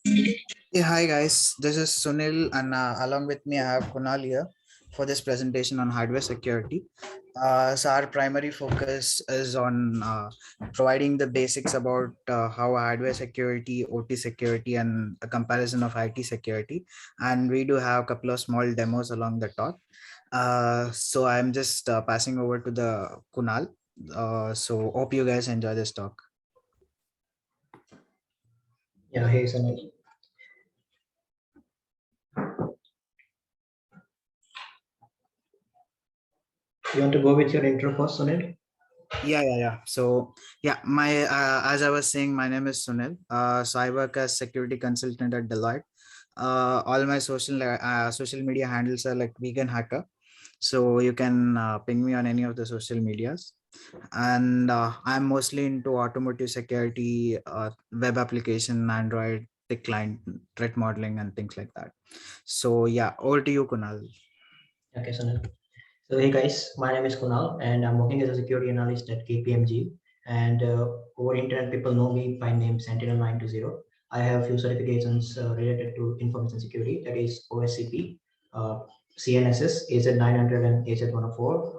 Hey, hi guys, this is Sunil, and along with me, I have Kunal here for this presentation on hardware security. So, our primary focus is on providing the basics about how hardware security, OT security, and a comparison of IT security. And we do have a couple of small demos along the talk. So, I'm just passing over to the Kunal. So, hope you guys enjoy this talk. Yeah, hey Sunil. You want to go with your intro first, Sunil? Yeah. So yeah, my as I was saying, my name is Sunil. So I work as security consultant at Deloitte. All my social media handles are like vegan hacker. So you can ping me on any of the social medias. And I'm mostly into automotive security, web application, Android, tech client, threat modeling, and things like that. So yeah, over to you, Kunal. Okay, Sunil. So hey guys, my name is Kunal and I'm working as a security analyst at KPMG. And over internet, people know me by name Sentinel920. I have a few certifications related to information security, that is OSCP, uh, CNSS, AZ900 and AZ104.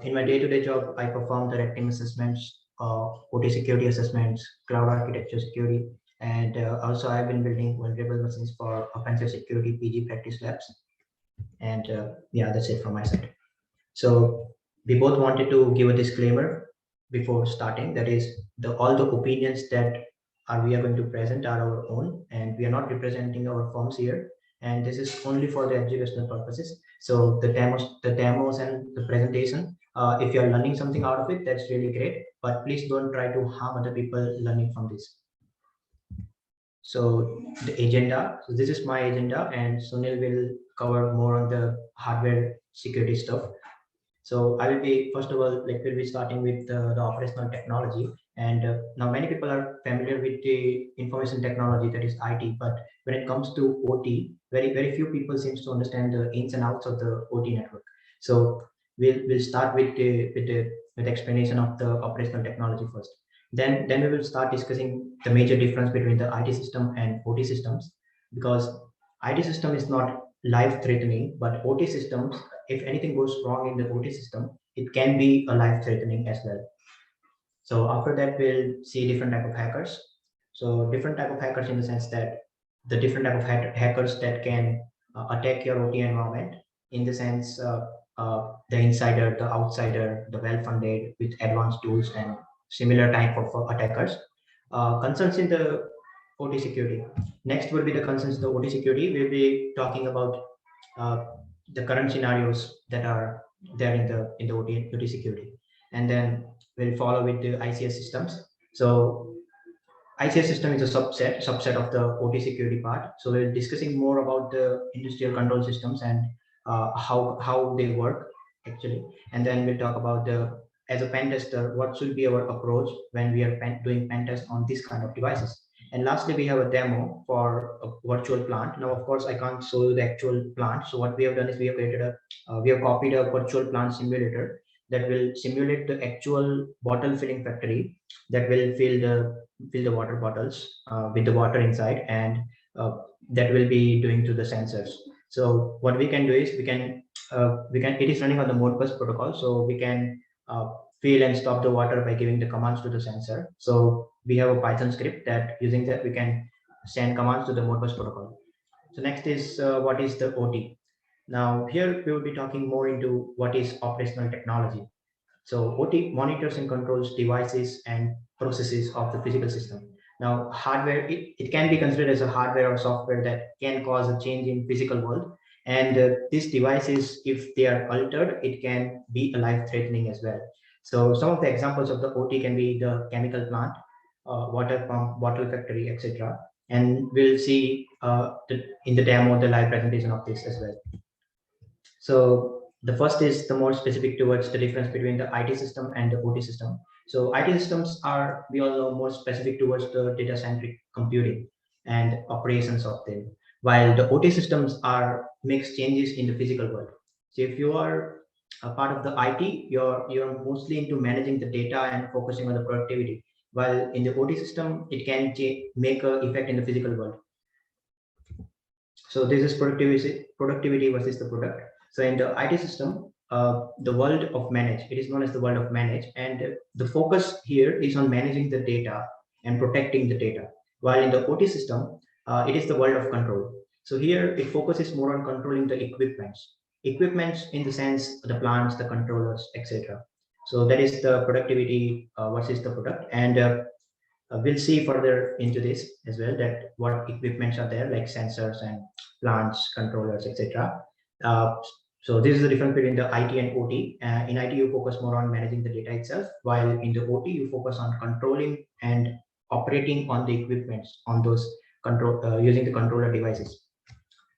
In my day-to-day job, I perform the red team assessments, OT security assessments, cloud architecture security, and also I've been building vulnerable machines for offensive security PG practice labs. And yeah, that's it from my side. So we both wanted to give a disclaimer before starting. That is, the all the opinions that we are going to present are our own, and we are not representing our firms here. And this is only for the educational purposes. So the demos, and the presentation. If you are learning something out of it, that's really great. But please don't try to harm other people learning from this. So the agenda. So this is my agenda, and Sunil will cover more on the hardware security stuff. So I will be, first of all, like we'll be starting with the operational technology. And now many people are familiar with the information technology, that is IT. But when it comes to OT, very few people seems to understand the ins and outs of the OT network. So we'll start with the explanation of the operational technology first. Then we will start discussing the major difference between the IT system and OT systems, because IT system is not life threatening, but OT systems, if anything goes wrong in the OT system, it can be a life threatening as well. So after that, we'll see different type of hackers. So different type of hackers in the sense that the different type of hackers that can attack your OT environment, in the sense the insider, the outsider, the well-funded with advanced tools and similar type of attackers. Concerns in the OT security. Next will be the concerns in the OT security. We'll be talking about uh, the current scenarios that are there in the OT security, and then we'll follow with the ICS systems. So ICS system is a subset of the OT security part. So we're discussing more about the industrial control systems and how they work actually, and then we'll talk about the, as a pen tester, what should be our approach when we are doing pen test on this kind of devices. And lastly, we have a demo for a virtual plant. Now, of course, I can't show you the actual plant. So what we have done is we have created we have copied a virtual plant simulator that will simulate the actual bottle filling factory, that will fill the water bottles with the water inside, and that will be doing to the sensors. So what we can do is we can it is running on the Modbus protocol, so we can fill and stop the water by giving the commands to the sensor. So we have a Python script that, using that, we can send commands to the Modbus protocol. So next is what is the OT. Now here we will be talking more into what is operational technology. So OT monitors and controls devices and processes of the physical system. Now, hardware, it can be considered as a hardware or software that can cause a change in physical world. And these devices, if they are altered, it can be a life-threatening as well. So some of the examples of the OT can be the chemical plant, water pump, bottle factory, etc. And we'll see in the demo the live presentation of this as well. So the first is the more specific towards the difference between the IT system and the OT system. So IT systems are, we all know, more specific towards the data-centric computing and operations of them, while the OT systems are makes changes in the physical world. So if you are a part of the IT, you're mostly into managing the data and focusing on the productivity. while in the OT system, it can make an effect in the physical world. So this is productivity versus the product. So in the IT system, the world of manage, it is known as the world of manage, and the focus here is on managing the data and protecting the data. While in the OT system, it is the world of control. So here it focuses more on controlling the equipments in the sense the plants, the controllers, etc. So that is the productivity versus the product, and we'll see further into this as well, that what equipments are there like sensors and plants, controllers, etc. Uh, so this is the difference between the IT and OT. In IT, you focus more on managing the data itself, while in the OT, you focus on controlling and operating on the equipments on those control using the controller devices.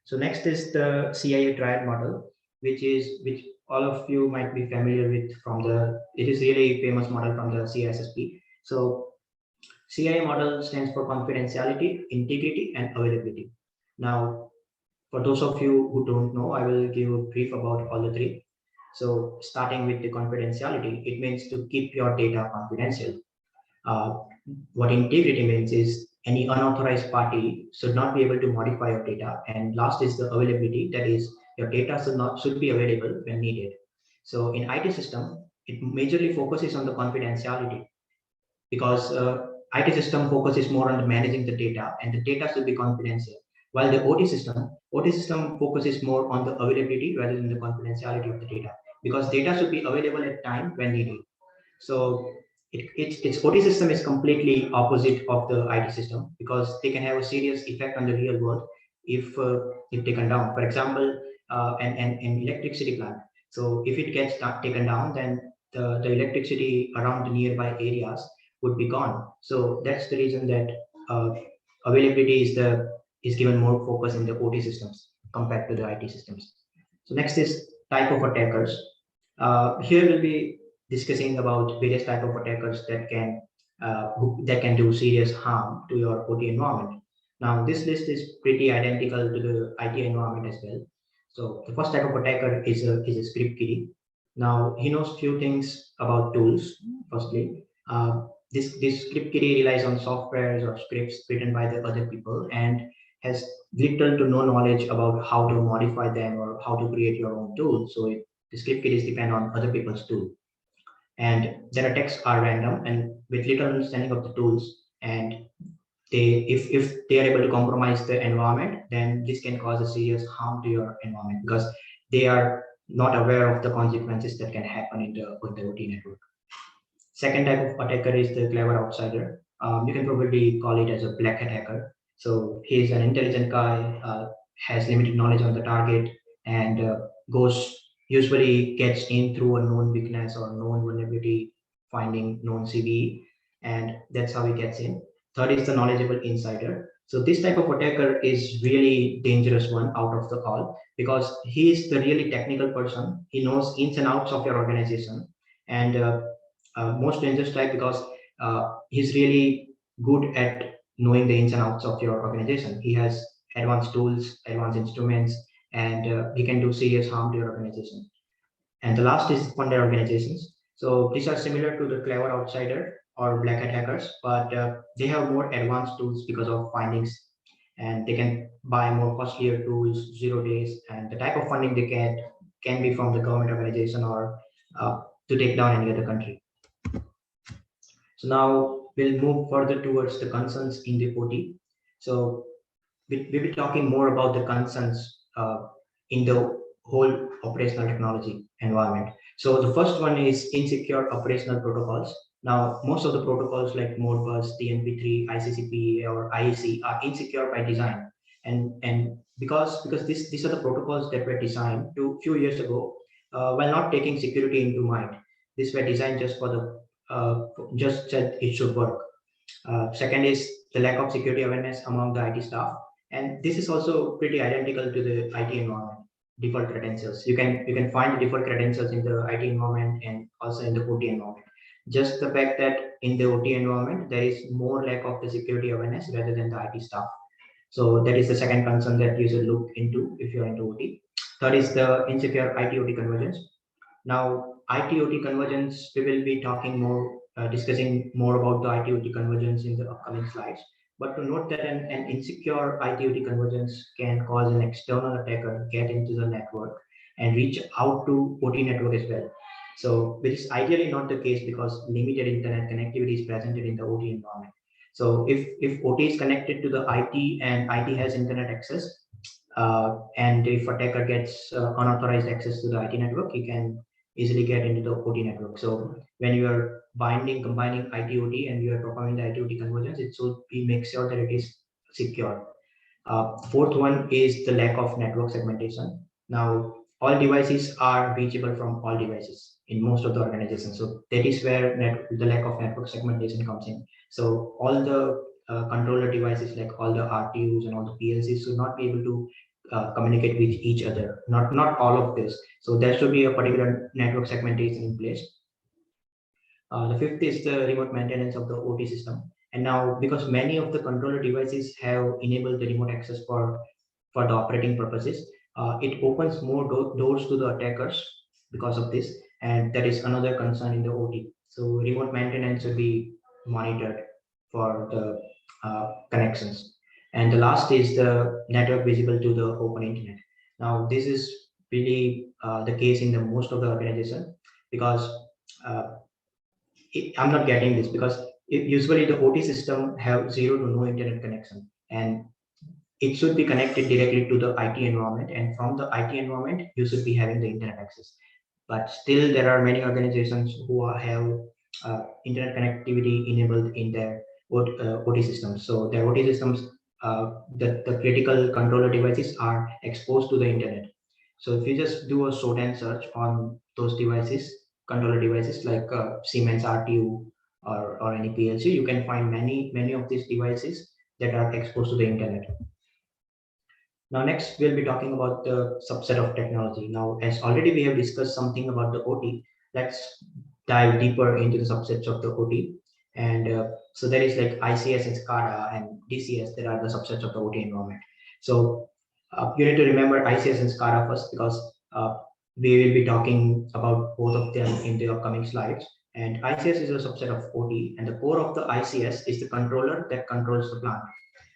So next is the CIA triad model, which all of you might be familiar with from the. It is really famous model from the CISSP. So CIA model stands for confidentiality, integrity, and availability. Now, for those of you who don't know, I will give a brief about all the three. So, starting with the confidentiality, it means to keep your data confidential. Uh, what integrity means is any unauthorized party should not be able to modify your data. And last is the availability, that is, your data should be available when needed. So, in IT system, it majorly focuses on the confidentiality because IT system focuses more on managing the data, and the data should be confidential. While the OT system focuses more on the availability rather than the confidentiality of the data, because data should be available at time when needed. So its OT system is completely opposite of the IT system because they can have a serious effect on the real world if taken down. For example, an electricity plant. So if it gets taken down, then the electricity around the nearby areas would be gone. So that's the reason that uh, availability is given more focus in the OT systems compared to the IT systems. So next is type of attackers. Here we'll be discussing about various type of attackers that can do serious harm to your OT environment. Now this list is pretty identical to the IT environment as well. So the first type of attacker is a script kiddie. Now he knows few things about tools. Firstly, this script kiddie relies on softwares or scripts written by the other people and has little to no knowledge about how to modify them or how to create your own tool. So the script kiddies depend on other people's tool, and their attacks are random and with little understanding of the tools. And if they are able to compromise the environment, then this can cause a serious harm to your environment because they are not aware of the consequences that can happen in the OT network. Second type of attacker is the clever outsider. You can probably call it as a black hat hacker. So he's an intelligent guy, has limited knowledge on the target, and goes usually gets in through a known weakness or known vulnerability, finding known CVE, and that's how he gets in. Third is the knowledgeable insider. So this type of attacker is really dangerous one out of the all because he is the really technical person. He knows ins and outs of your organization, and most dangerous type because he's really good at knowing the ins and outs of your organization. He has advanced tools, advanced instruments, and he can do serious harm to your organization. And the last is funded organizations. So these are similar to the clever outsider or black hat hackers, but they have more advanced tools because of findings, and they can buy more costlier tools, 0 days, and the type of funding they get can be from the government organization or to take down any other country. So now we'll move further towards the concerns in the OT. So we'll be talking more about the concerns in the whole operational technology environment. So the first one is insecure operational protocols. Now, most of the protocols like Modbus, TNP3, ICCP, or IEC are insecure by design. And because these are the protocols that were designed a few years ago while not taking security into mind. These were designed just for the just that it should work. Second is the lack of security awareness among the IT staff, and this is also pretty identical to the IT environment. Default credentials. You can find the default credentials in the IT environment and also in the OT environment. Just the fact that in the OT environment there is more lack of the security awareness rather than the IT staff. So that is the second concern that you should look into if you're into OT. Third is the insecure IT-OT convergence. Now, IT-OT convergence, we will be talking more discussing more about the IT/OT convergence in the upcoming slides. But to note that an insecure IT/OT convergence can cause an external attacker get into the network and reach out to OT network as well. So, which is ideally not the case because limited internet connectivity is presented in the OT environment. So, if OT is connected to the IT and IT has internet access, and if attacker gets unauthorized access to the IT network, he can easily get into the OT network. So when you are combining IT/OT and you are performing the IT/OT convergence, it should be make sure that it is secure. Fourth one is the lack of network segmentation. Now, all devices are reachable from all devices in most of the organizations. So that is where the lack of network segmentation comes in. So all the controller devices, like all the RTUs and all the PLCs, should not be able to communicate with each other. Not all of this. So there should be a particular network segmentation in place. The fifth is the remote maintenance of the OT system. And now, because many of the controller devices have enabled the remote access for the operating purposes, it opens more doors to the attackers because of this. And that is another concern in the OT. So remote maintenance should be monitored for the connections. And the last is the network visible to the open internet. Now, this is really the case in the most of the organization, because I'm not getting this, because usually the OT system have zero to no internet connection, and it should be connected directly to the IT environment, and from the IT environment you should be having the internet access. But still there are many organizations who have internet connectivity enabled in their OT systems. So their OT systems, the critical controller devices are exposed to the internet. So if you just do a shorthand search on those devices, controller devices like Siemens RTU or any PLC, you can find many of these devices that are exposed to the internet. Now, next we'll be talking about the subset of technology. Now, as already we have discussed something about the OT, let's dive deeper into the subsets of the OT. And so there is like ICS and SCADA and DCS that are the subsets of the OT environment. So you need to remember ICS and SCADA first, because we will be talking about both of them in the upcoming slides. And ICS is a subset of OT, and the core of the ICS is the controller that controls the plant.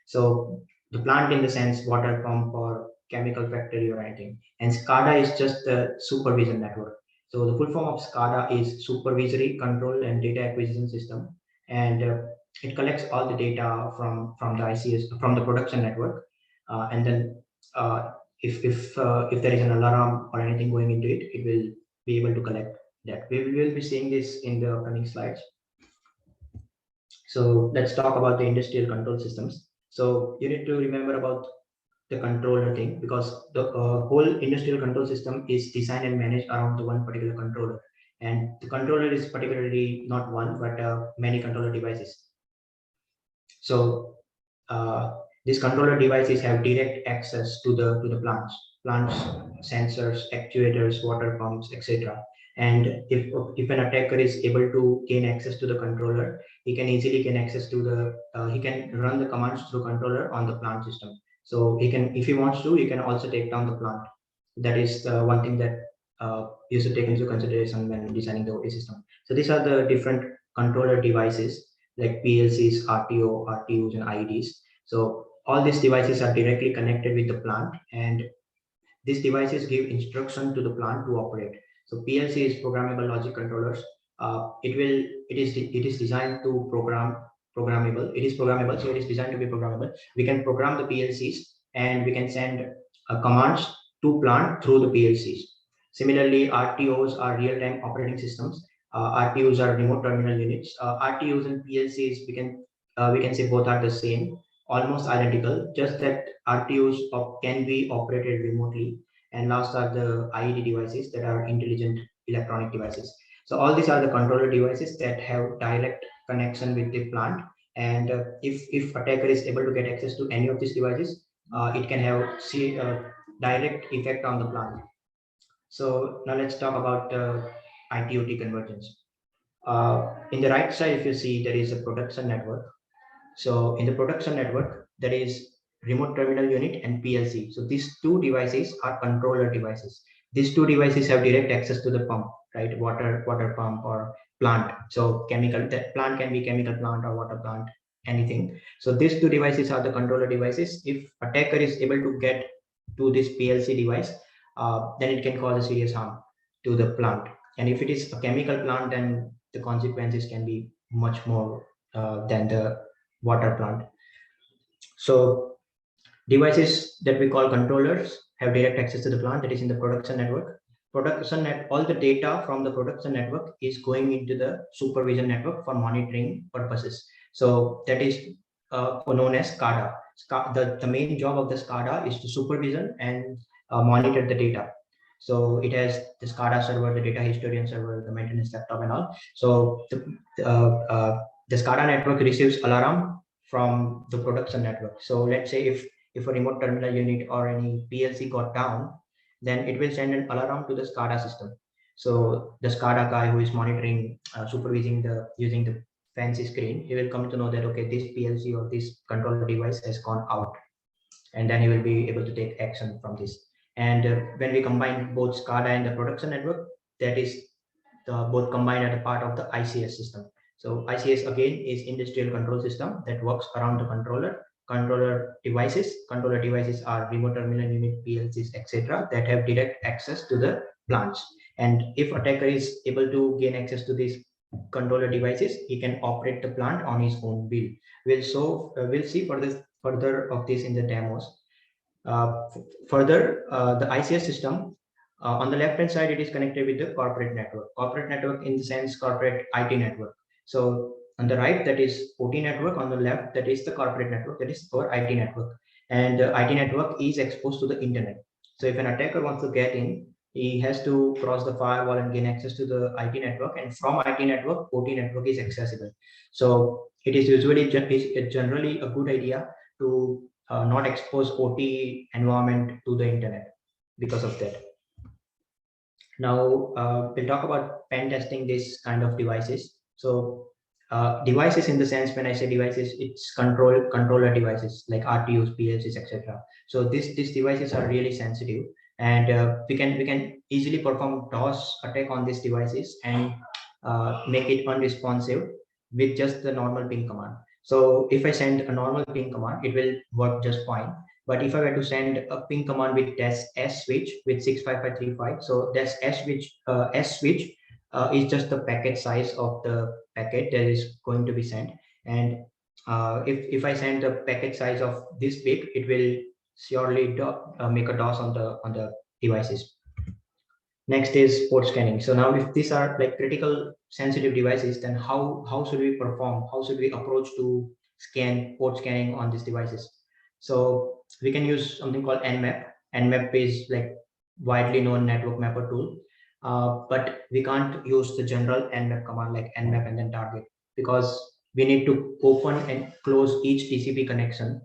So the plant in the sense water pump or chemical factory or anything. And SCADA is just the supervision network. So the full form of SCADA is Supervisory Control and Data Acquisition System, and it collects all the data from the ICS, from the production network, and then if there is an alarm or anything going into it, it will be able to collect that. We will be seeing this in the coming slides. So let's talk about the industrial control systems. So you need to remember about the controller thing, because the whole industrial control system is designed and managed around the one particular controller. And the controller is particularly not one, but many controller devices. So these controller devices have direct access to the plants, sensors, actuators, water pumps, etc. And if an attacker is able to gain access to the controller, he can easily gain access to he can run the commands through controller on the plant system. So he can, if he wants to, he can also take down the plant. That is one thing that you should take into consideration when designing the OT system. So these are the different controller devices like PLCs, RTO, RTUs, and IEDs. So all these devices are directly connected with the plant, and these devices give instruction to the plant to operate. So PLC is programmable logic controllers. It is designed to programmable. It is programmable, so it is designed to be programmable. We can program the PLCs, and we can send commands to plant through the PLCs. Similarly, RTOs are real-time operating systems. RTUs are remote terminal units. RTUs and PLCs, we can say both are the same, almost identical, just that RTUs can be operated remotely. And last are the IED devices, that are intelligent electronic devices. So all these are the controller devices that have direct connection with the plant. And if attacker is able to get access to any of these devices, it can have a direct effect on the plant. So now let's talk about IT/OT convergence. In the right side, if you see, there is a production network. So in the production network, there is remote terminal unit and PLC. So these two devices are controller devices. These two devices have direct access to the pump, right? Water pump or plant. So chemical, that plant can be chemical plant or water plant, anything. So these two devices are the controller devices. If attacker is able to get to this PLC device, then it can cause a serious harm to the plant. And if it is a chemical plant, then the consequences can be much more than the water plant. So devices that we call controllers have direct access to the plant, that is in the production network. All the data from the production network is going into the supervision network for monitoring purposes. So that is known as SCADA. The main job of the SCADA is to supervision and monitor the data. So it has the SCADA server, the data historian server, the maintenance laptop, and all. So the SCADA network receives alarm from the production network. So let's say if a remote terminal unit or any PLC got down, then it will send an alarm to the SCADA system. So the SCADA guy who is monitoring, supervising using the fancy screen, he will come to know that, okay, this PLC or this controller device has gone out, and then he will be able to take action from this. And when we combine both SCADA and the production network, that is both combined as a part of the ICS system. So ICS again is industrial control system that works around the controller devices. Controller devices are remote terminal unit, PLCs, etc., that have direct access to the plants. And if attacker is able to gain access to these controller devices, he can operate the plant on his own will. We'll see further of this in the demos. Further, the ICS system, on the left hand side, it is connected with the corporate network. Corporate network in the sense corporate IT network. So on the right, that is OT network. On the left, that is the corporate network, that is our IT network. And the IT network is exposed to the internet. So if an attacker wants to get in, he has to cross the firewall and gain access to the IT network. And from IT network, OT network is accessible. So it is usually generally a good idea to not expose OT environment to the internet because of that. Now we'll talk about pen testing this kind of devices. So devices in the sense, when I say devices, it's controller devices like RTUs, PLCs, etc. So these devices are really sensitive, and we can easily perform DOS attack on these devices and make it unresponsive with just the normal ping command. So if I send a normal ping command, it will work just fine. But if I were to send a ping command with -s switch with 65535, so -s switch is just the packet size of the packet that is going to be sent. And if I send the packet size of this big, it will surely make a DOS on the devices. Next is port scanning. So now if these are like critical sensitive devices, then how should we perform? How should we approach to scan port scanning on these devices? So we can use something called Nmap. Nmap is like widely known network mapper tool, but we can't use the general Nmap command like Nmap and then target, because we need to open and close each TCP connection.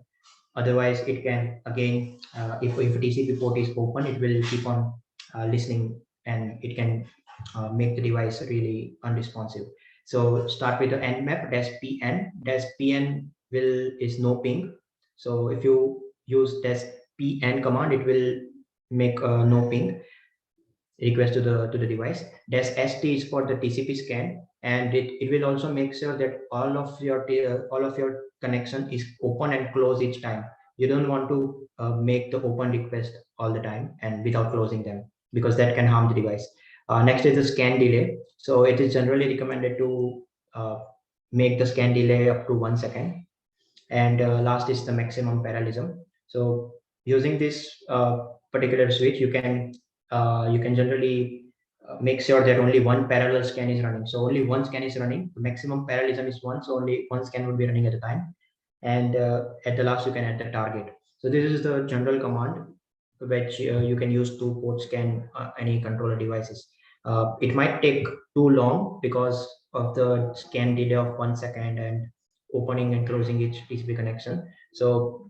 Otherwise, it can again, if a TCP port is open, it will keep on listening, and it can make the device really unresponsive. So start with the nmap -pn. -pn is no ping. So if you use -pn command, it will make no ping request to the device. -st is for the TCP scan, and it will also make sure that all of your connection is open and close each time. You don't want to make the open request all the time and without closing them, because that can harm the device. Next is the scan delay. So it is generally recommended to make the scan delay up to 1 second. And last is the maximum parallelism. So using this particular switch, you can generally make sure that only one parallel scan is running. So only one scan is running. The maximum parallelism is one, so only one scan will be running at a time. And at the last, you can add the target. So this is the general command which you can use to port scan any controller devices. It might take too long because of the scan delay of 1 second and opening and closing each TCP connection. So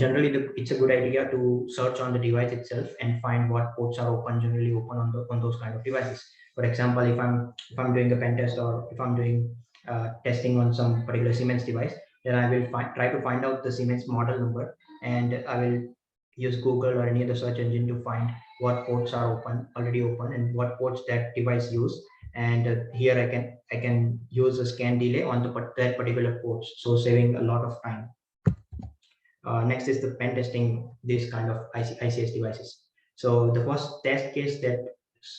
generally, it's a good idea to search on the device itself and find what ports are generally open on those kind of devices. For example, if I'm doing a pen test, or if I'm doing testing on some particular Siemens device, then I will try to find out the Siemens model number, and I will use Google or any other search engine to find what ports are already open, and what ports that device use, and here I can use a scan delay on that particular port, so saving a lot of time. Next is the pen testing this kind of ICS devices. So the first test case that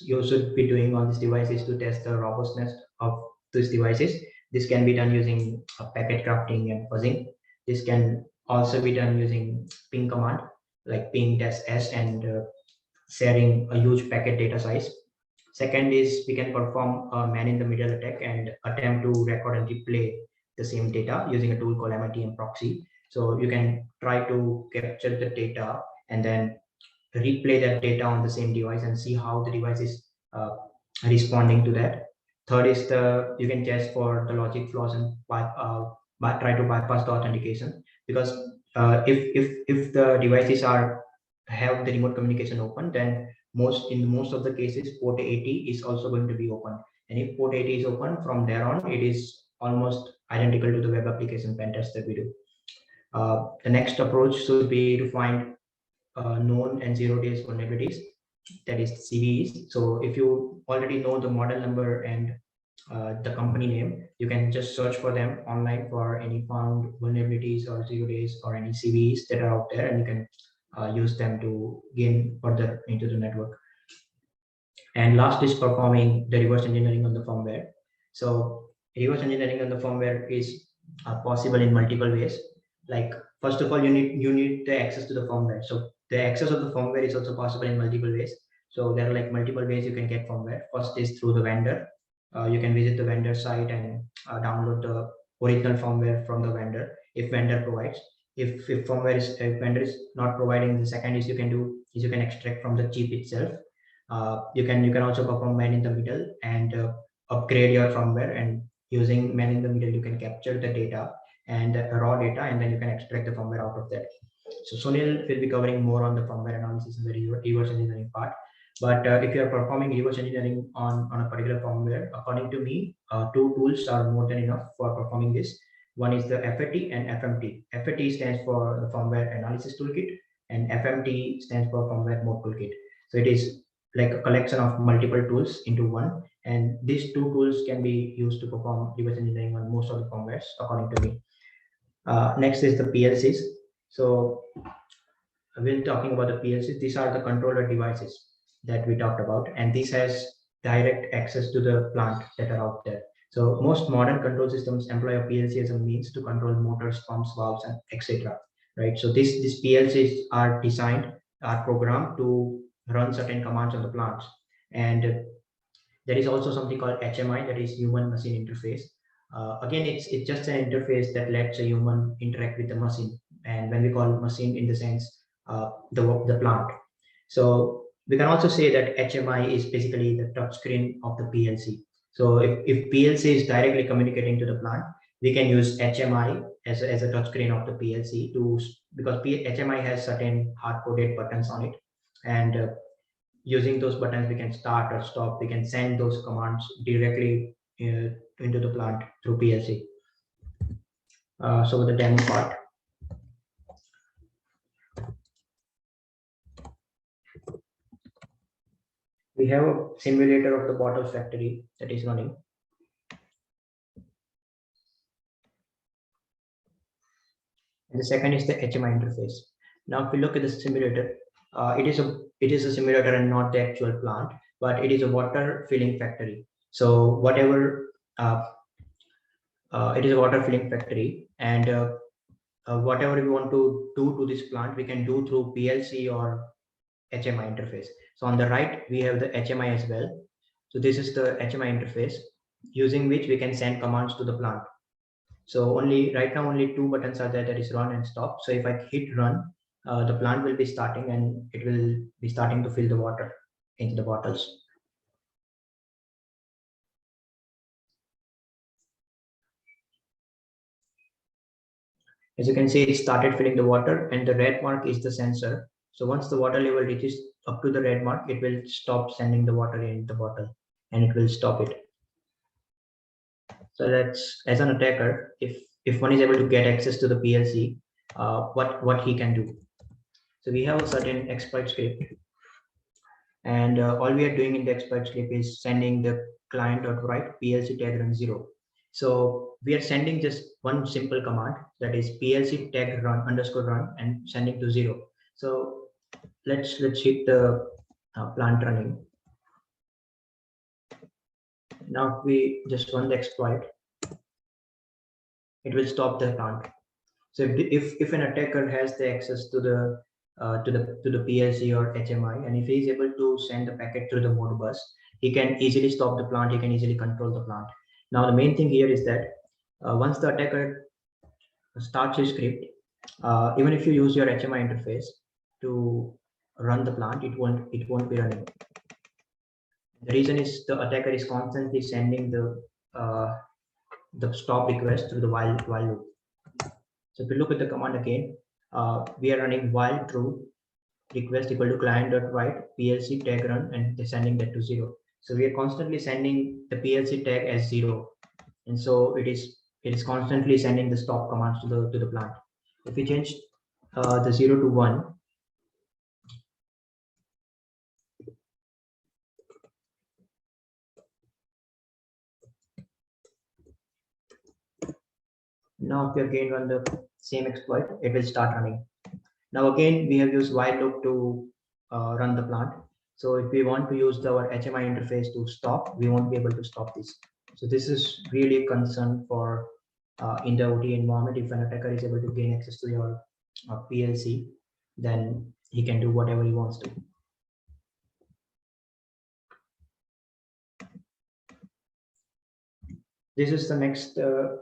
you should be doing on this device is to test the robustness of these devices. This can be done using packet crafting and fuzzing. This can also be done using ping command, like ping test s, and sharing a huge packet data size. Second is we can perform a man-in-the-middle attack and attempt to record and replay the same data using a tool called MITM proxy. So you can try to capture the data and then replay that data on the same device and see how the device is responding to that. Third is you can test for the logic flaws and try to bypass the authentication, because if the devices have the remote communication open, then in most of the cases port 80 is also going to be open, and if port 80 is open, from there on it is almost identical to the web application pen test that we do. The next approach should be to find known and 0 days vulnerabilities, that is CVEs. So if you already know the model number and the company name, you can just search for them online for any found vulnerabilities or 0 days or any CVEs that are out there, and you can use them to gain further into the network. And last is performing the reverse engineering on the firmware. So reverse engineering on the firmware is possible in multiple ways. Like, first of all, you need the access to the firmware. So the access of the firmware is also possible in multiple ways. So there are like multiple ways you can get firmware. First is through the vendor. You can visit the vendor site and download the original firmware from the vendor if vendor provides. If vendor is not providing, the second is you can extract from the chip itself. You can also perform man in the middle and upgrade your firmware, and using man in the middle you can capture the data and raw data, and then you can extract the firmware out of that. So Sunil will be covering more on the firmware analysis and the reverse engineering part. But if you are performing reverse engineering on a particular firmware, according to me, two tools are more than enough for performing this. One is the FAT and FMT. FAT stands for the firmware analysis toolkit, and FMT stands for firmware mode toolkit. So it is like a collection of multiple tools into one, and these two tools can be used to perform reverse engineering on most of the firmwares, according to me. Next is the PLCs. So when talking about the PLCs, these are the controller devices that we talked about, and this has direct access to the plant that are out there. So most modern control systems employ a PLC as a means to control motors, pumps, valves, and etc. Right. So these PLCs are programmed to run certain commands on the plants, and there is also something called HMI, that is human machine interface. Again, it's just an interface that lets a human interact with the machine, and when we call machine in the sense the plant. So we can also say that HMI is basically the touchscreen of the PLC. So if PLC is directly communicating to the plant, we can use HMI as a touchscreen of the PLC because HMI has certain hard-coded buttons on it, and using those buttons we can start or stop. We can send those commands directly into the plant through PLC. So the demo part. We have a simulator of the bottle factory that is running. And the second is the HMI interface. Now, if we look at the simulator, it is a simulator and not the actual plant, but it is a water filling factory. So whatever it is a water filling factory, and whatever we want to do to this plant, we can do through PLC or HMI interface. So on the right, we have the HMI as well. So this is the HMI interface using which we can send commands to the plant. So right now only two buttons are there, that is run and stop. So if I hit run, the plant will be starting and it will be starting to fill the water into the bottles. As you can see, it started filling the water, and the red mark is the sensor. So once the water level reaches up to the red mark, it will stop sending the water in the bottle, and it will stop it. So that's, as an attacker, if one is able to get access to the PLC, what he can do. So we have a certain exploit script, And all we are doing in the expert slip is sending the client.write PLC tag run 0. So we are sending just one simple command, that is PLC tag run underscore run, and sending to 0. So let's hit the plant running. Now if we just run the exploit, it will stop the plant. So if an attacker has the access to the PLC or HMI, and if he is able to send the packet through the Modbus, he can easily stop the plant. He can easily control the plant. Now the main thing here is that once the attacker starts his script, even if you use your HMI interface to run the plant, it won't be running. The reason is the attacker is constantly sending the stop request through the while loop. So if you look at the command again, we are running while true request equal to client.write PLC tag run, and they're sending that to 0. So we are constantly sending the PLC tag as 0, and so it is constantly sending the stop commands to the plant. If we change the 0 to 1, now if we again run the same exploit, it will start running. Now again, we have used while loop to run the plant. So if we want to use our HMI interface to stop, we won't be able to stop this. So this is really a concern for in the OT environment. If an attacker is able to gain access to your PLC, then he can do whatever he wants to. This is the next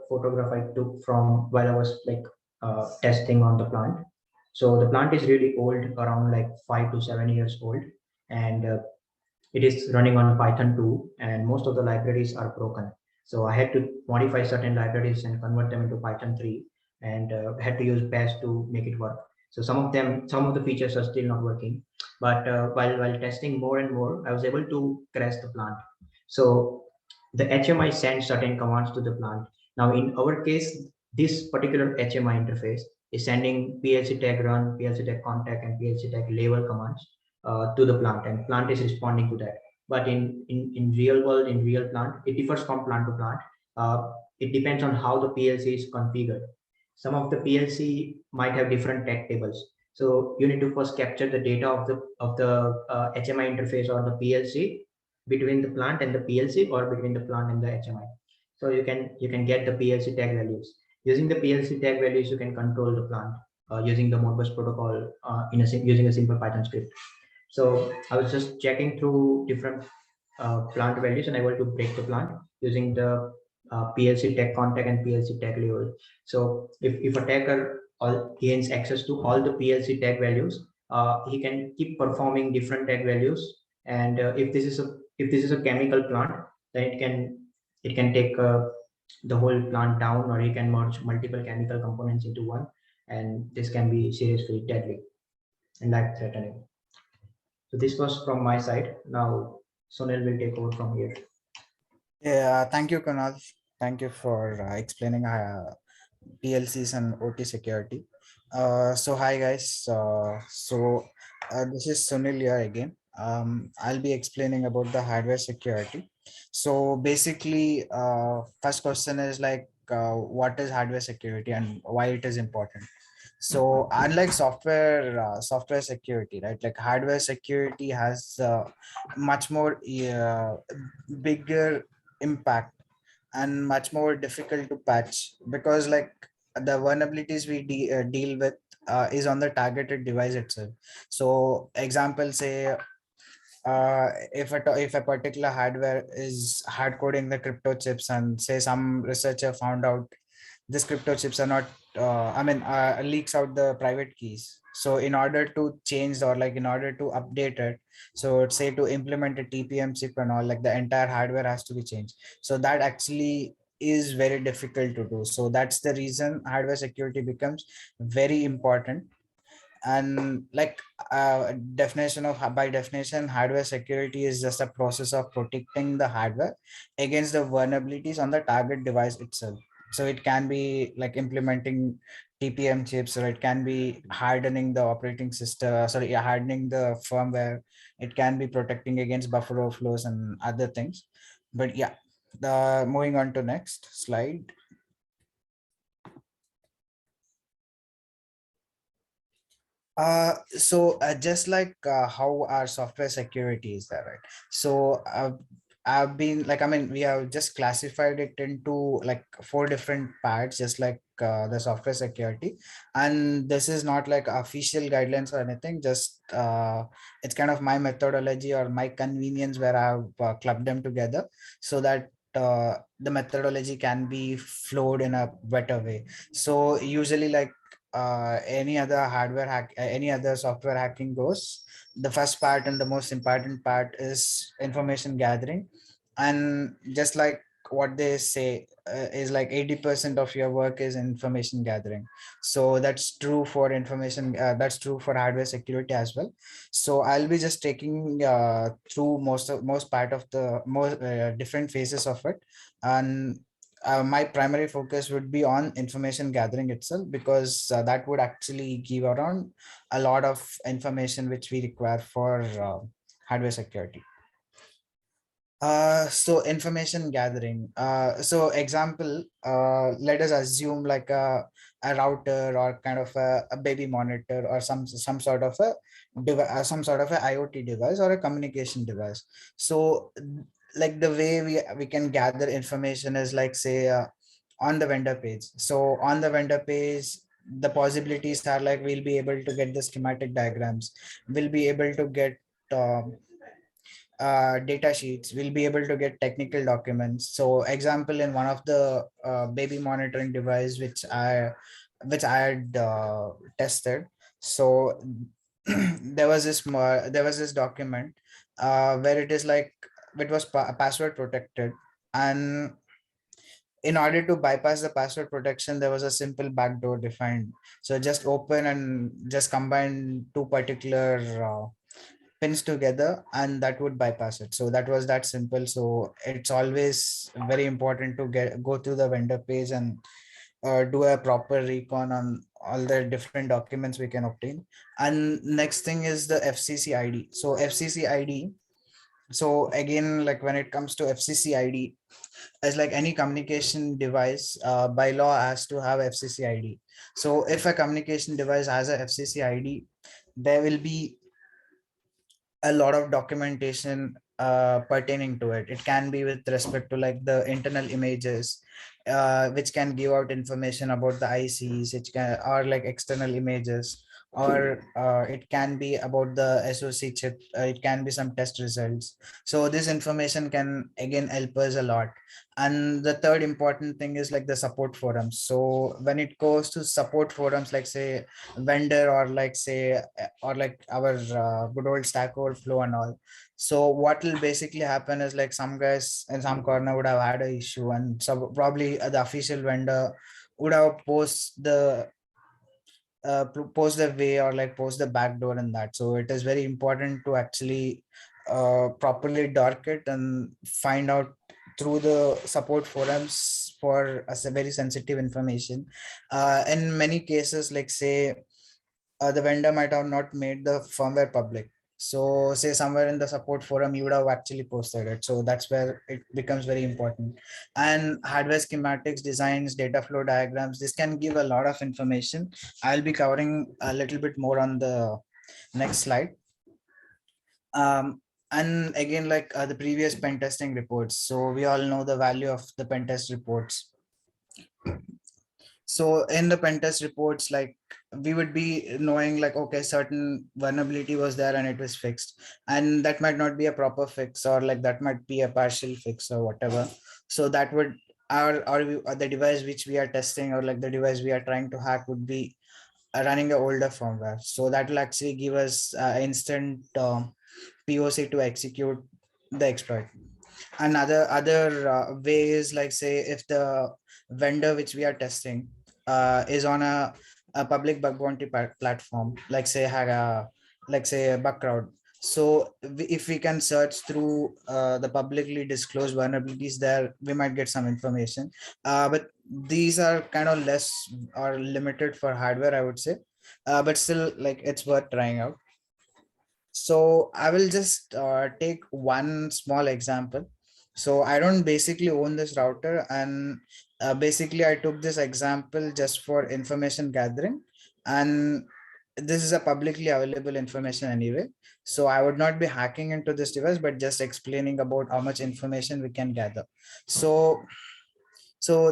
photograph I took from while I was testing on the plant. So the plant is really old, around like 5 to 7 years old, and it is running on Python 2, and most of the libraries are broken. So I had to modify certain libraries and convert them into Python 3, and had to use bash to make it work. So some of the features are still not working, but while testing more and more, I was able to crash the plant. So the HMI sends certain commands to the plant. Now in our case, this particular HMI interface is sending PLC tag run, PLC tag contact, and PLC tag label commands to the plant, and plant is responding to that. But in real world, in real plant, it differs from plant to plant. It depends on how the PLC is configured. Some of the PLC might have different tag tables. So you need to first capture the data of the HMI interface or the PLC between the plant and the PLC, or between the plant and the HMI. So you can get the PLC tag values. Using the PLC tag values, you can control the plant using the Modbus protocol using a simple Python script. So I was just checking through different plant values, and I want to break the plant using the PLC tag contact and PLC tag label. So if attacker gains access to all the PLC tag values, he can keep performing different tag values. And if this is a chemical plant, then it can take the whole plant down, or he can merge multiple chemical components into one, and this can be seriously deadly and life threatening. So this was from my side. Now Sonal will take over from here. Yeah, thank you, Kunal. Thank you for explaining PLCs and OT security. So hi guys. This is Sunil here again. I'll be explaining about the hardware security. So basically, first question is like, what is hardware security and why it is important? So unlike software security, right? Like hardware security has much more bigger impact and much more difficult to patch, because like the vulnerabilities we deal with is on the targeted device itself. So example, say if a particular hardware is hard coding the crypto chips, and say some researcher found out these crypto chips are not leaks out the private keys. So in order to change, or like in order to update it, so say to implement a TPM chip and all, like the entire hardware has to be changed. So that actually is very difficult to do. So that's the reason hardware security becomes very important. And like definition of by definition, hardware security is just a process of protecting the hardware against the vulnerabilities on the target device itself. So it can be like implementing TPM chips, or it can be hardening the operating system, sorry, yeah, hardening the firmware. It can be protecting against buffer overflows and other things. But yeah, the moving on to next slide. Just like how our software security is there, right? So I've been like, I mean, we have just classified it into like four different parts, just like the software security. And this is not like official guidelines or anything, just it's kind of my methodology or my convenience where I've clubbed them together so that the methodology can be flowed in a better way. So usually, like any other hardware hack, any other software hacking goes, the first part and the most important part is information gathering. And just like what they say is like 80% of your work is information gathering. So that's true for information, that's true for hardware security as well. So I'll be just taking through most part of the most different phases of it. And my primary focus would be on information gathering itself, because that would actually give around a lot of information which we require for hardware security. So information gathering. So example, let us assume like a router or kind of a baby monitor or some sort of a some sort of a IoT device or a communication device. So like the way we can gather information is like, say, on the vendor page. So on the vendor page, the possibilities are like we'll be able to get the schematic diagrams, we'll be able to get data sheets, we'll be able to get technical documents. So example, in one of the baby monitoring device which I had tested. So there was this document where it is like it was password protected. And in order to bypass the password protection, there was a simple backdoor defined. So just open and just combine two particular pins together, and that would bypass it. So that was that simple. So it's always very important to go to the vendor page and do a proper recon on all the different documents we can obtain. And next thing is the FCC ID. So FCC ID, so again, like when it comes to FCC ID, as like any communication device, by law has to have FCC ID. So if a communication device has a FCC ID, there will be a lot of documentation pertaining to it. It can be with respect to like the internal images, which can give out information about the ICs, which can, or like external images, or it can be about the SOC chip. It can be some test results. So this information can again help us a lot. And the third important thing is like the support forums. So when it goes to support forums, like say vendor, or like say or like our good old Stack Overflow and all. So what will basically happen is like some guys in some corner would have had an issue, and so probably the official vendor would have post the way or like post the backdoor in that. So it is very important to actually properly dark it and find out through the support forums for a very sensitive information. In many cases, like say the vendor might have not made the firmware public. So say somewhere in the support forum, you would have actually posted it. So that's where it becomes very important. And hardware schematics, designs, data flow diagrams, this can give a lot of information. I'll be covering a little bit more on the next slide. And again, like the previous pen testing reports. So we all know the value of the pen test reports. So in the pen test reports, like we would be knowing like, okay, certain vulnerability was there and it was fixed, and that might not be a proper fix, or like that might be a partial fix or whatever. So that would or the device which we are testing, or like the device we are trying to hack, would be running a older firmware. So that will actually give us instant POC to execute the exploit. Another other way is like, say if the vendor which we are testing is on a public bug bounty platform, like say like say a bug crowd. So if we can search through the publicly disclosed vulnerabilities there, we might get some information. But these are kind of less or limited for hardware, I would say. But still, like, it's worth trying out. So I will just take one small example. So I don't basically own this router, and basically I took this example just for information gathering, and this is a publicly available information anyway. So I would not be hacking into this device, but just explaining about how much information we can gather. So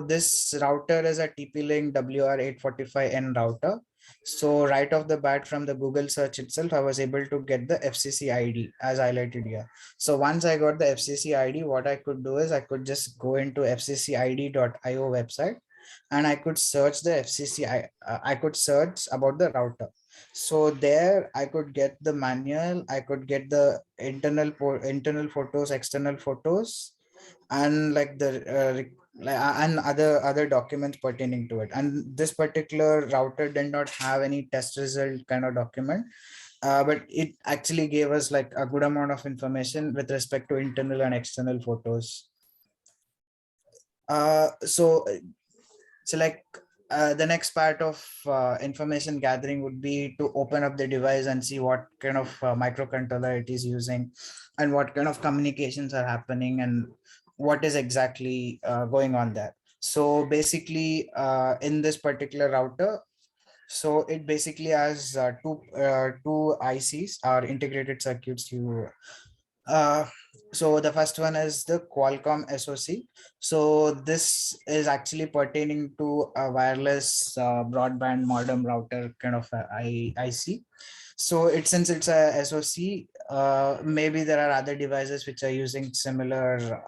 this router is a TP-Link WR845N router. So right off the bat from the Google search itself, I was able to get the FCC ID as highlighted here. So once I got the FCC ID, what I could do is I could just go into fccid.io website, and I could search the FCC. I could search about the router. So there I could get the manual, I could get the internal photos, external photos, and like and other documents pertaining to it. And this particular router did not have any test result kind of document, but it actually gave us like a good amount of information with respect to internal and external photos. uh so so like the next part of information gathering would be to open up the device and see what kind of microcontroller it is using, and what kind of communications are happening, and what is exactly going on there. So basically, in this particular router, so it basically has two ICs, or integrated circuits. Uh, so the first one is the Qualcomm SoC. So this is actually pertaining to a wireless broadband modem router kind of IC. So since it's a SoC, maybe there are other devices which are using similar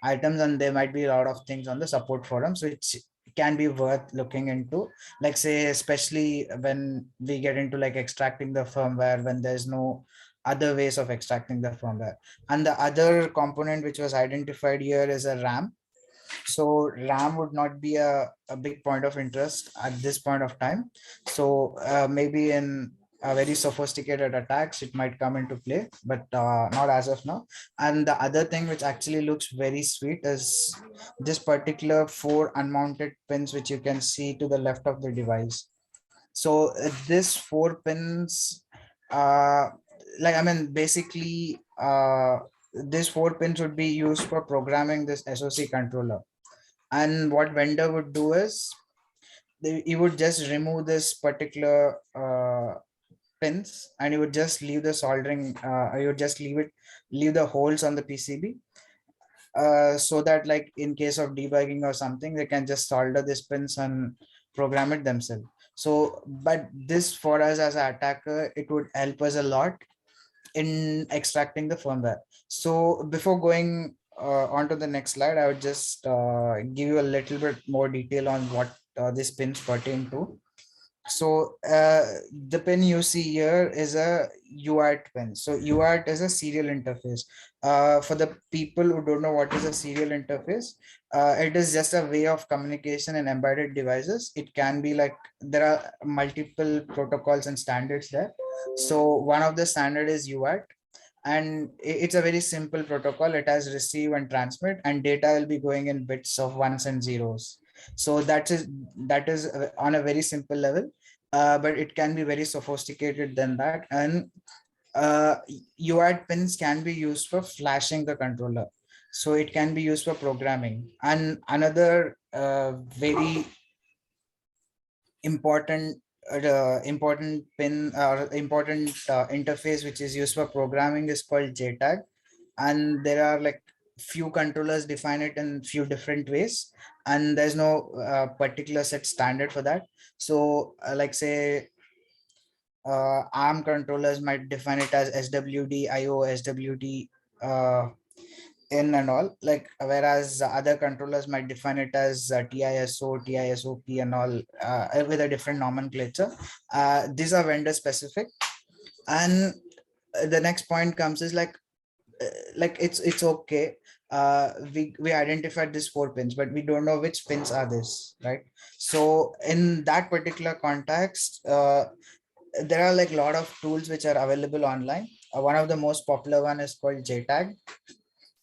items, and there might be a lot of things on the support forums which can be worth looking into. Like, say, especially when we get into like extracting the firmware, when there's no other ways of extracting the firmware. And the other component which was identified here is a RAM. So RAM would not be a big point of interest at this point of time. So maybe in a very sophisticated attacks it might come into play, but not as of now. And the other thing which actually looks very sweet is this particular four unmounted pins which you can see to the left of the device. So this four pins, uh like, I mean, basically, these four pins would be used for programming this SoC controller. And what vendor would do is he would just remove this particular pins, and you would just leave the soldering, you would just leave the holes on the PCB, so that, like, in case of debugging or something, they can just solder these pins and program it themselves. So but this, for us as an attacker, it would help us a lot in extracting the firmware. So before going on to the next slide, I would just give you a little bit more detail on what these pins pertain to. So the pin you see here is a UART pin. So UART is a serial interface. For the people who don't know what is a serial interface, it is just a way of communication in embedded devices. It can be like, there are multiple protocols and standards there. So one of the standard is UART, and it's a very simple protocol. It has receive and transmit, and data will be going in bits of ones and zeros. So that is on a very simple level, but it can be very sophisticated than that. And uh, UART pins can be used for flashing the controller, so it can be used for programming. And another very important pin or important interface which is used for programming is called JTAG. And there are like few controllers define it in few different ways, and there's no particular set standard for that. So like, say, ARM controllers might define it as SWD IO, SWD in, and all, like, whereas other controllers might define it as TISO, TISOP and all, with a different nomenclature. These are vendor specific. And the next point comes is like it's okay. We identified these four pins, but we don't know which pins are this, right? So in that particular context, there are like a lot of tools which are available online. One of the most popular one is called JTAG.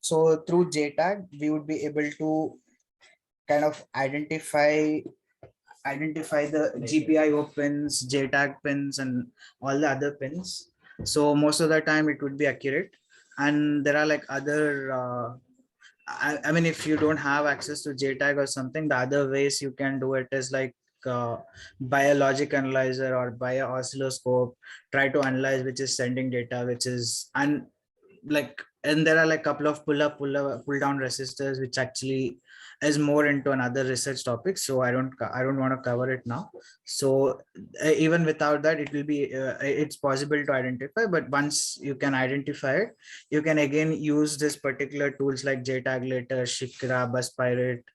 So through JTAG, we would be able to kind of identify the GPIO pins, JTAG pins, and all the other pins. So most of the time it would be accurate. And there are like other I mean, if you don't have access to JTAG or something, the other ways you can do it is like uh, by a logic analyzer or by a oscilloscope, try to analyze which is sending data, which is, and like, and there are like a couple of pull down resistors which actually is more into another research topic, so I don't want to cover it now. So even without that, it will be it's possible to identify, but once you can identify it, you can again use this particular tools like JTAG later, Shikra, Bus Pirate,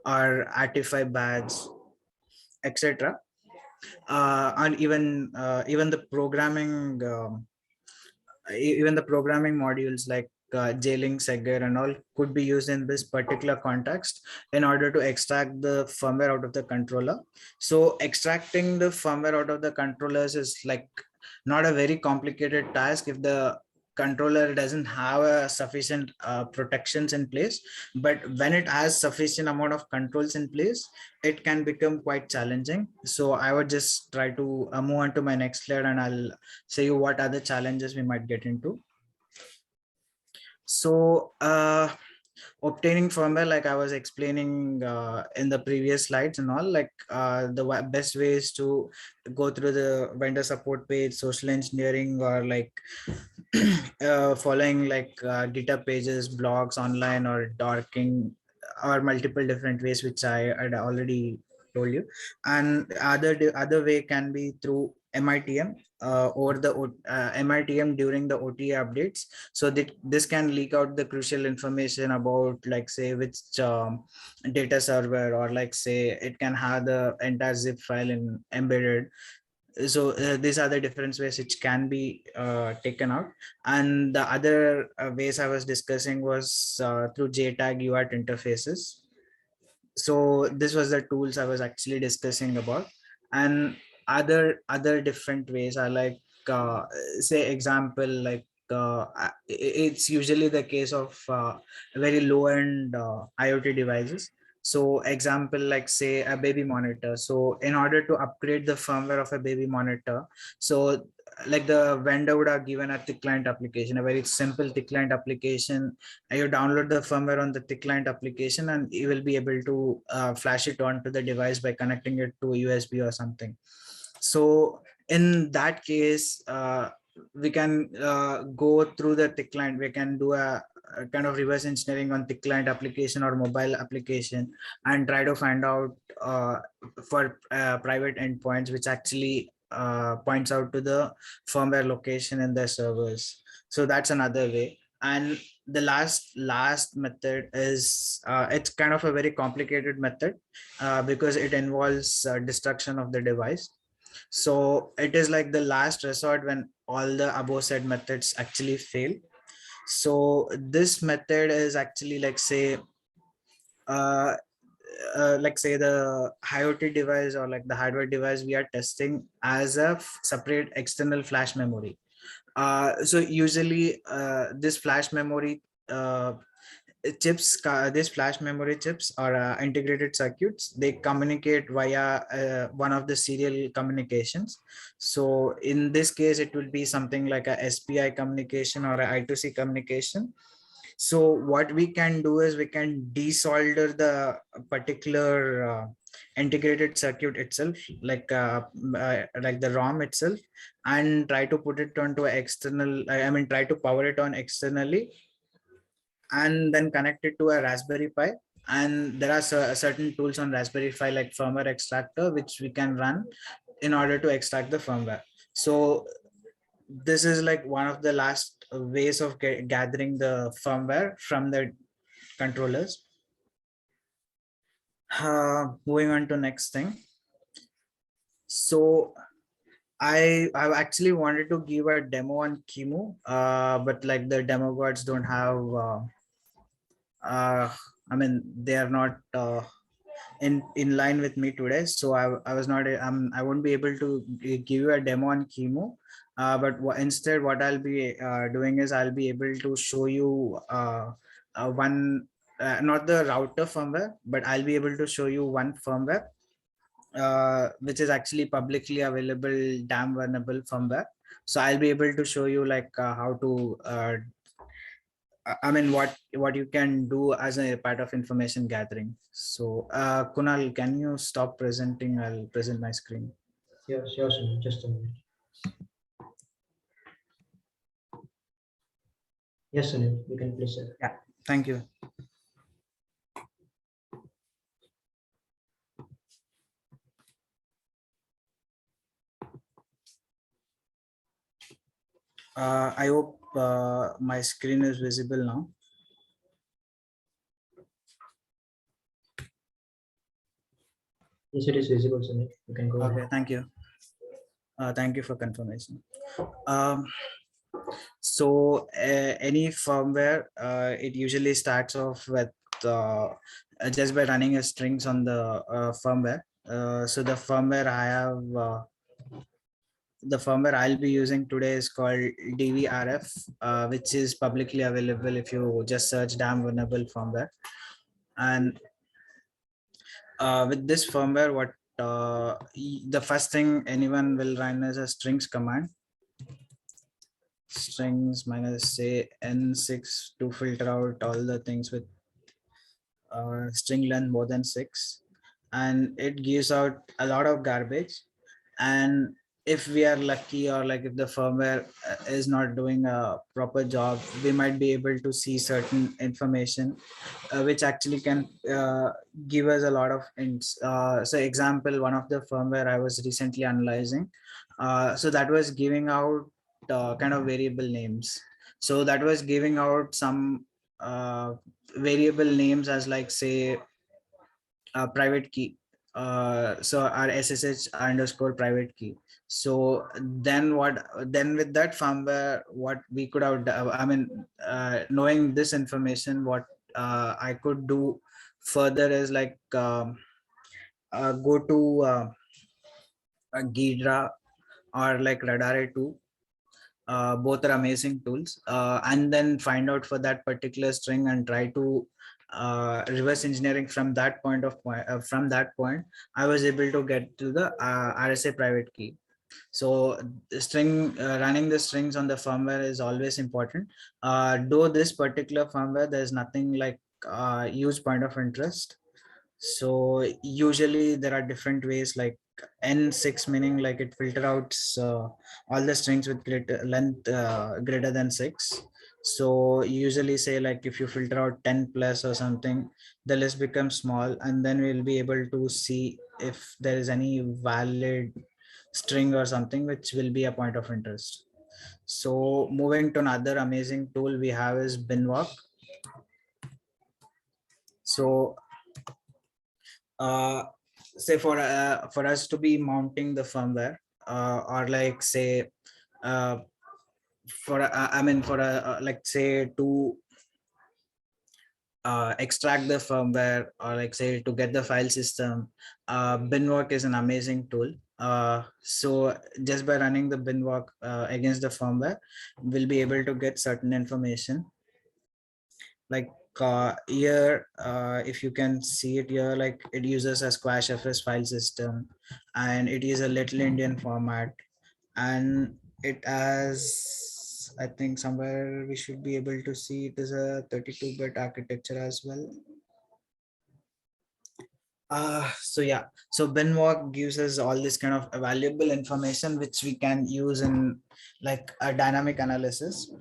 or Artify badge, etc. And even the programming even the programming modules like jailing, Segger, and all could be used in this particular context in order to extract the firmware out of the controller. So extracting the firmware out of the controllers is like not a very complicated task if the controller doesn't have a sufficient protections in place. But when it has sufficient amount of controls in place, it can become quite challenging. So I would just try to move on to my next slide, and I'll say you what other challenges we might get into. So obtaining firmware, like I was explaining in the previous slides and all, like the best way is to go through the vendor support page, social engineering, or like following like GitHub pages, blogs online, or dorking, or multiple different ways which I had already told you. And other way can be through MITM or the MITM during the OTA updates. So that this can leak out the crucial information about, like, say which data server, or like say it can have the entire zip file in embedded. So these are the different ways which can be taken out. And the other ways I was discussing was through JTAG UART interfaces. So this was the tools I was actually discussing about. And other different ways are like say example, like it's usually the case of very low end IoT devices. So example, like say a baby monitor. So in order to upgrade the firmware of a baby monitor, so like the vendor would have given a thick client application, a very simple thick client application. You download the firmware on the thick client application, and you will be able to flash it onto the device by connecting it to a USB or something. So in that case, we can go through the thick client. We can do a kind of reverse engineering on thick client application or mobile application, and try to find out for private endpoints which actually points out to the firmware location in the servers. So that's another way. And the last method is it's kind of a very complicated method because it involves destruction of the device. So it is like the last resort when all the above said methods actually fail. So this method is actually uh, like say the IoT device or like the hardware device we are testing as a separate external flash memory. So usually this flash memory these flash memory chips or integrated circuits, they communicate via one of the serial communications. So in this case it will be something like a SPI communication or a I2C communication. So what we can do is we can desolder the particular integrated circuit itself, like the ROM itself, and try to put it onto external, I mean try to power it on externally, and then connect it to a Raspberry Pi. And there are certain tools on Raspberry Pi like firmware extractor which we can run in order to extract the firmware. So this is like one of the last ways of gathering the firmware from the controllers. Moving on to next thing. So I actually wanted to give a demo on Chemo, but like the demo gods don't have I mean they are not in line with me today, so I was not I won't be able to give you a demo on Chemo. But instead, what I'll be doing is I'll be able to show you one, not the router firmware, but I'll be able to show you one firmware which is actually publicly available dam vulnerable firmware. So I'll be able to show you like how to I mean what you can do as a part of information gathering. So Kunal, can you stop presenting? I'll present my screen. Sure, sure, Sunil. Just a minute. Yes, Sunil, you can please share. Yeah, thank you. I hope my screen is visible now. Yes, it is visible, Sunil. You can go Okay, ahead. thank you. Thank you for confirmation. Um, so any firmware, it usually starts off with just by running a strings on the firmware. So the firmware I'll be using today is called DVRF, which is publicly available if you just search dam vulnerable firmware. And with this firmware, what the first thing anyone will run is a strings command, strings minus say n6 to filter out all the things with string length more than 6, and it gives out a lot of garbage. And if we are lucky, or like if the firmware is not doing a proper job, we might be able to see certain information which actually can give us a lot of hints. So example, one of the firmware I was recently analyzing, so that was giving out kind of variable names. So that was giving out some variable names as like say private key. So our SSH underscore private key. So then with that firmware, what we could have, I mean, knowing this information, what I could do further is like go to Ghidra or like Radare 2. Both are amazing tools, and then find out for that particular string and try to reverse engineering from that from that point I was able to get to the RSA private key. So the string running the strings on the firmware is always important. Though this particular firmware there's nothing like huge point of interest. So usually there are different ways, like n6 meaning like it filter out all the strings with greater length greater than 6. So usually say like if you filter out 10 plus or something, the list becomes small, and then we'll be able to see if there is any valid string or something which will be a point of interest. So moving to another amazing tool we have is binwalk. So uh, say for us to be mounting the firmware, or like say uh, I mean for a like say to extract the firmware, or like say to get the file system, binwalk is an amazing tool. So just by running the binwalk against the firmware, we'll be able to get certain information. Like here, if you can see it here, like it uses a squash fs file system, and it is a little Indian format, and it has, I think somewhere we should be able to see it is a 32-bit architecture as well. So yeah, so binwalk gives us all this kind of valuable information which we can use in like a dynamic analysis.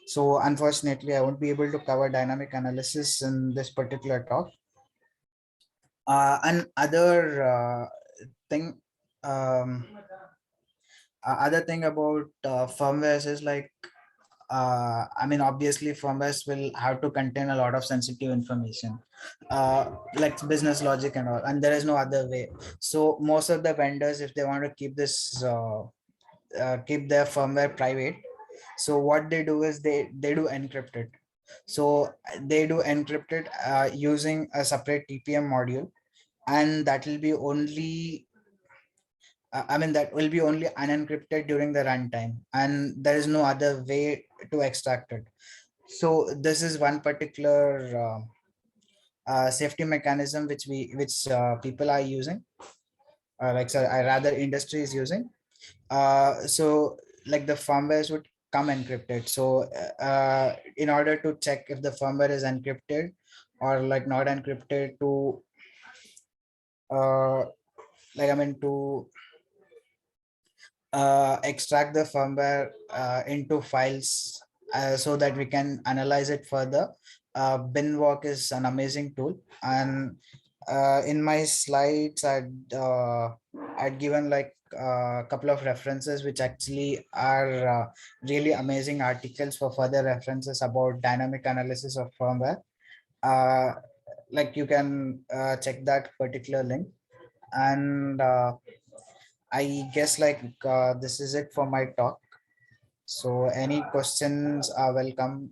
So unfortunately, I won't be able to cover dynamic analysis in this particular talk. And other thing, um, other thing about firmwares is like, I mean, obviously firmwares will have to contain a lot of sensitive information, like business logic and all, and there is no other way. So most of the vendors, if they want to keep this, keep their firmware private, so what they do is they do encrypt it. So they do encrypt it using a separate TPM module, and that will be only I mean, that will be only unencrypted during the runtime, and there is no other way to extract it. So this is one particular safety mechanism which people are using, like so I rather industry is using. So like the firmwares would come encrypted. So in order to check if the firmware is encrypted or like not encrypted, to uh, like I mean to extract the firmware into files so that we can analyze it further. Binwalk is an amazing tool, and in my slides I'd given like a couple of references which actually are really amazing articles for further references about dynamic analysis of firmware. uh, like you can check that particular link. And I guess this is it for my talk. So any questions are welcome